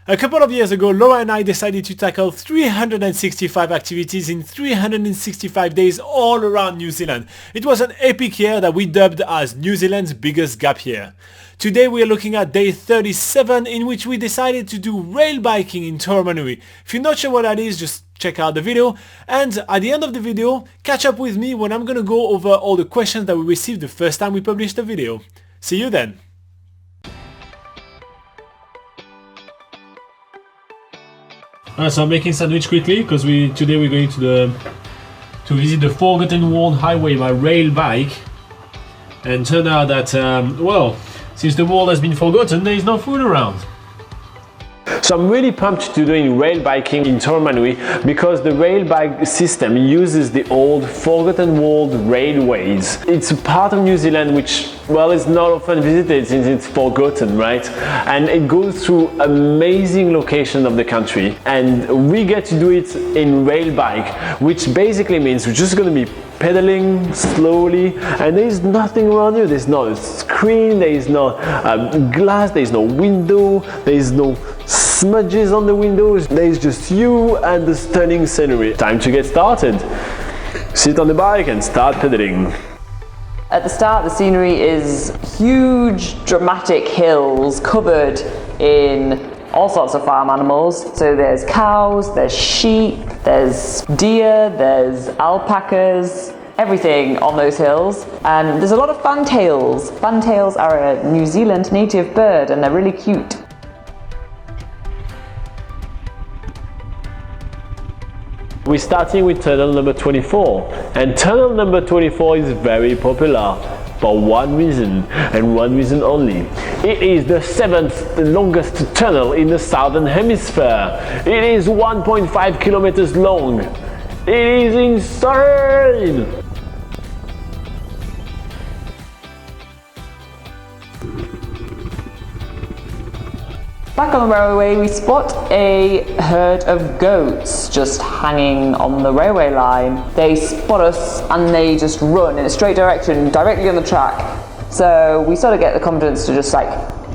A couple of years ago, Laura and I decided to tackle 365 activities in 365 days all around New Zealand. It was an epic year that we dubbed as New Zealand's biggest gap year. Today we are looking at day 37, in which we decided to do rail biking in Taumarunui. If you're not sure what that is, just check out the video, and at the end of the video, catch up with me when I'm gonna go over all the questions that we received the first time we published the video. See you then! So I'm making sandwich quickly because today we're going to visit the Forgotten World Highway by rail bike, and turned out that well, since the world has been forgotten, there is no food around. So I'm really pumped to doing rail biking in Taumarunui because the rail bike system uses the old Forgotten World railways. It's a part of New Zealand which, well, is not often visited since it's forgotten, right? And it goes through amazing locations of the country, and we get to do it in rail bike, which basically means we're just going to be pedaling slowly, and there is nothing around you. There's no screen, there is no glass, there is no window, there is no smudges on the windows. There is just you and the stunning scenery. Time to get started. Sit on the bike and start pedaling. At the start, the scenery is huge, dramatic hills covered in all sorts of farm animals. So there's cows, there's sheep, there's deer, there's alpacas, everything on those hills. And there's a lot of fantails. Fantails are a New Zealand native bird, and they're really cute. We're starting with tunnel number 24, and tunnel number 24 is very popular for one reason, and one reason only. It is the 7th longest tunnel in the southern hemisphere. It is 1.5 kilometers long. It is insane! Back on the railway, we spot a herd of goats just hanging on the railway line. They spot us and they just run in a straight direction, directly on the track. So we sort of get the confidence to just like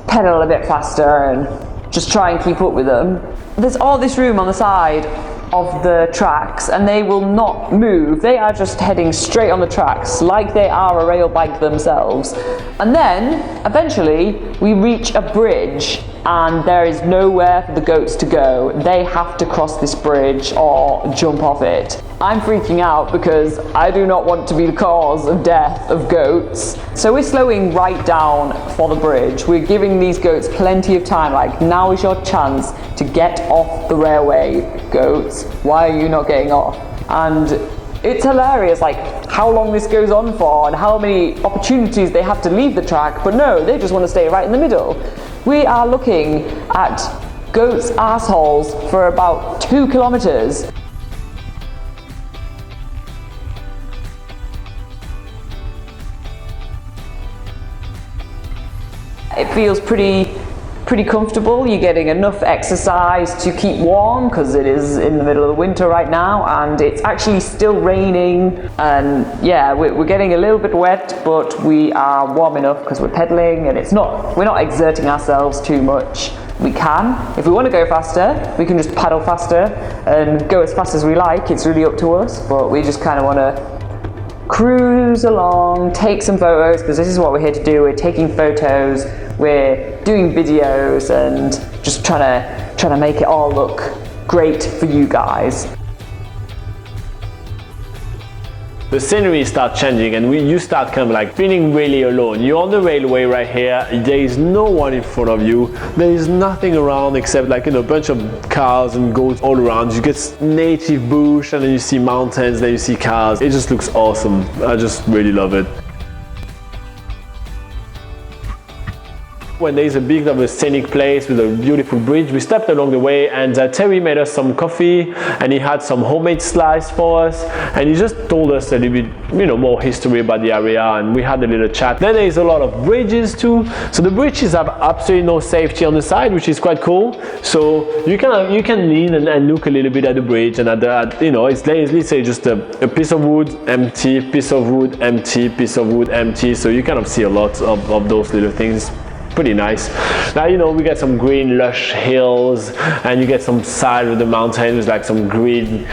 pedal a bit faster and just try and keep up with them. There's all this room on the side of the tracks, and they will not move. They are just heading straight on the tracks like they are a rail bike themselves. And then eventually we reach a bridge, and there is nowhere for the goats to go. They have to cross this bridge or jump off it. I'm freaking out because I do not want to be the cause of death of goats. So we're slowing right down for the bridge. We're giving these goats plenty of time, like, now is your chance to get off the railway, goats. Why are you not getting off? And it's hilarious, like, how long this goes on for and how many opportunities they have to leave the track, but no, they just want to stay right in the middle. We are looking at goats' assholes for about 2 kilometers. It feels pretty comfortable. You're getting enough exercise to keep warm because it is in the middle of the winter right now, and it's actually still raining, and yeah, we're getting a little bit wet, but we are warm enough because we're pedaling, and we're not exerting ourselves too much. We can, if we want to go faster, we can just paddle faster and go as fast as we like. It's really up to us, but we just kind of want to cruise along, take some photos, because this is what we're here to do. We're taking photos, we're doing videos, and just trying to make it all look great for you guys. The scenery starts changing, and you start kind of like feeling really alone. You're on the railway right here. There is no one in front of you. There is nothing around except, like, a bunch of cars and goats all around. You get native bush, and then you see mountains, then you see cars. It just looks awesome. I just really love it. When there is a bit of a scenic place with a beautiful bridge, we stopped along the way, and Terry made us some coffee, and he had some homemade slice for us, and he just told us a little bit, more history about the area, and we had a little chat. Then there is a lot of bridges too. So the bridges have absolutely no safety on the side, which is quite cool. So you can lean and look a little bit at the bridge, and it's let's say just a piece of wood, empty, piece of wood, empty, piece of wood, empty. So you kind of see a lot of those little things. pretty nice. Now, you know, we get some green lush hills, and you get some side of the mountain with like some green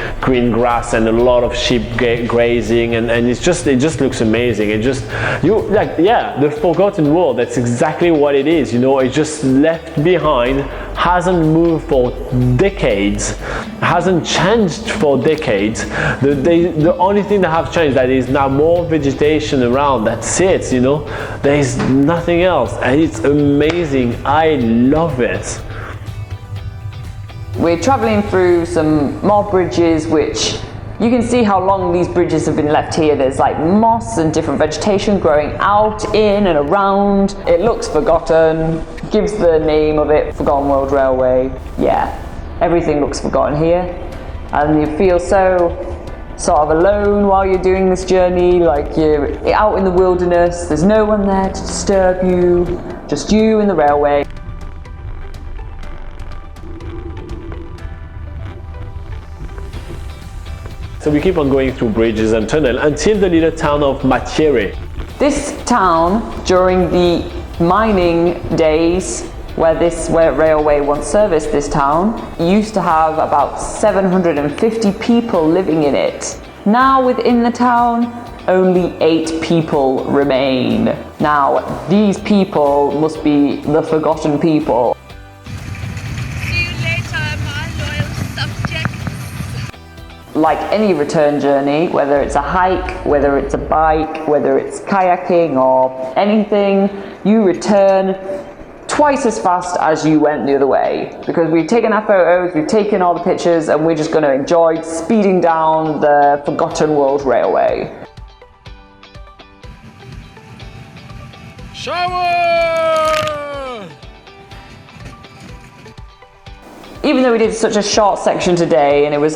grass and a lot of sheep grazing, and it just looks amazing. It just, you like, yeah, the forgotten world, that's exactly what it is, you know. It's just left behind, hasn't moved for decades, hasn't changed for decades. The only thing that have changed, that is now more vegetation around, that's it, you know. There is nothing else, and it's amazing. I love it. We're travelling through some more bridges, which you can see how long these bridges have been left here. There's like moss and different vegetation growing out, in and around. It looks forgotten, gives the name of it Forgotten World Railway. Yeah, everything looks forgotten here, and you feel so sort of alone while you're doing this journey, like you're out in the wilderness, there's no one there to disturb you, just you and the railway. So we keep on going through bridges and tunnels until the little town of Matiere. This town, during the mining days where railway once serviced this town, used to have about 750 people living in it. Now within the town, only 8 people remain. Now these people must be the forgotten people. See you later, my loyal subjects. Like any return journey, whether it's a hike, whether it's a bike, whether it's kayaking or anything, you return twice as fast as you went the other way, because we've taken our photos, we've taken all the pictures, and we're just going to enjoy speeding down the Forgotten World Railway. Shower! Even though we did such a short section today, and it was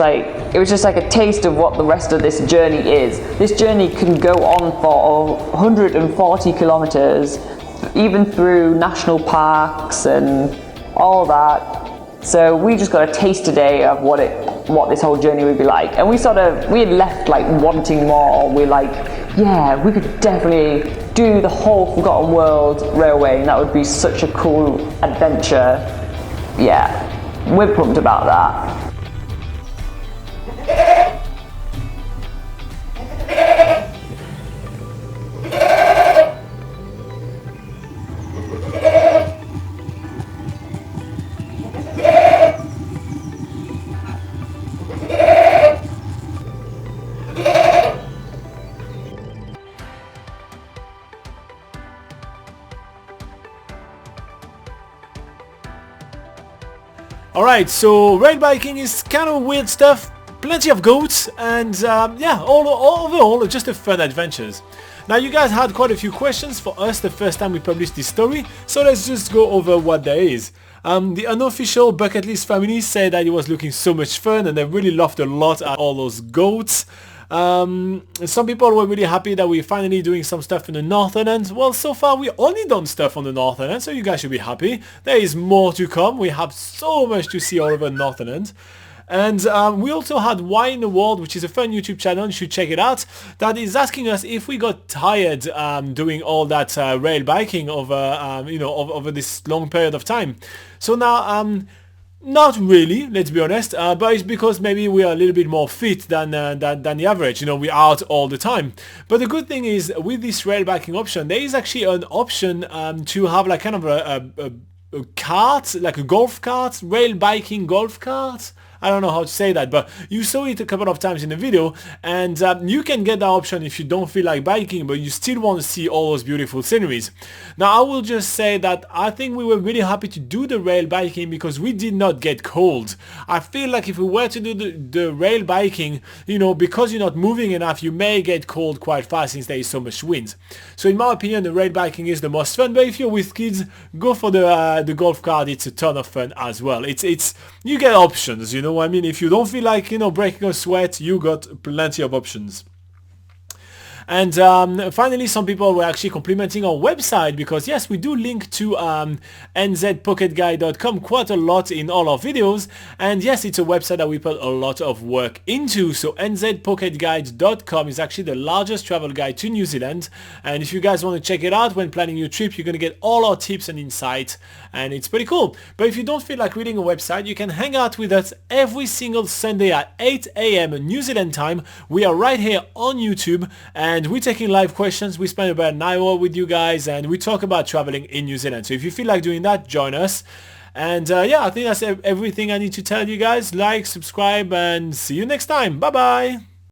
just like a taste of what the rest of this journey is. This journey can go on for 140 kilometers, even through national parks and all that. So we just got a taste today of what this whole journey would be like, and we had left like wanting more. We're like, yeah, we could definitely do the whole Forgotten World Railway, and that would be such a cool adventure. Yeah, we're pumped about that. Alright, so rail biking is kind of weird stuff, plenty of goats, and yeah, overall just a fun adventures. Now you guys had quite a few questions for us the first time we published this story, so let's just go over what there is. The unofficial bucket list family said that it was looking so much fun and they really laughed a lot at all those goats. Some people were really happy that we're finally doing some stuff in the Northern End. Well, so far we only done stuff on the Northern End, so you guys should be happy. There is more to come. We have so much to see all over the Northern End. And we also had Why in the World, which is a fun YouTube channel, you should check it out, that is asking us if we got tired doing all that rail biking over, over this long period of time. So now, not really, let's be honest, but it's because maybe we are a little bit more fit than the average, we're out all the time. But the good thing is, with this rail biking option, there is actually an option to have like kind of a cart, like a golf cart, rail biking golf cart. I don't know how to say that, but you saw it a couple of times in the video, and you can get that option if you don't feel like biking, but you still want to see all those beautiful sceneries. Now, I will just say that I think we were really happy to do the rail biking because we did not get cold. I feel like if we were to do the rail biking, because you're not moving enough, you may get cold quite fast since there is so much wind. So in my opinion, the rail biking is the most fun, but if you're with kids, go for the golf cart. It's a ton of fun as well. You get options, I mean, if you don't feel like, breaking a sweat, you got plenty of options. And finally, some people were actually complimenting our website, because yes, we do link to nzpocketguide.com quite a lot in all our videos, and yes, it's a website that we put a lot of work into. So nzpocketguide.com is actually the largest travel guide to New Zealand, and if you guys want to check it out when planning your trip, you're going to get all our tips and insights, and it's pretty cool. But if you don't feel like reading a website, you can hang out with us every single Sunday at 8 a.m. New Zealand time. We are right here on YouTube, and we're taking live questions. We spend about an hour with you guys, and we talk about traveling in New Zealand. So if you feel like doing that, join us. And yeah, I think that's everything I need to tell you guys. Like, subscribe, and see you next time. Bye bye.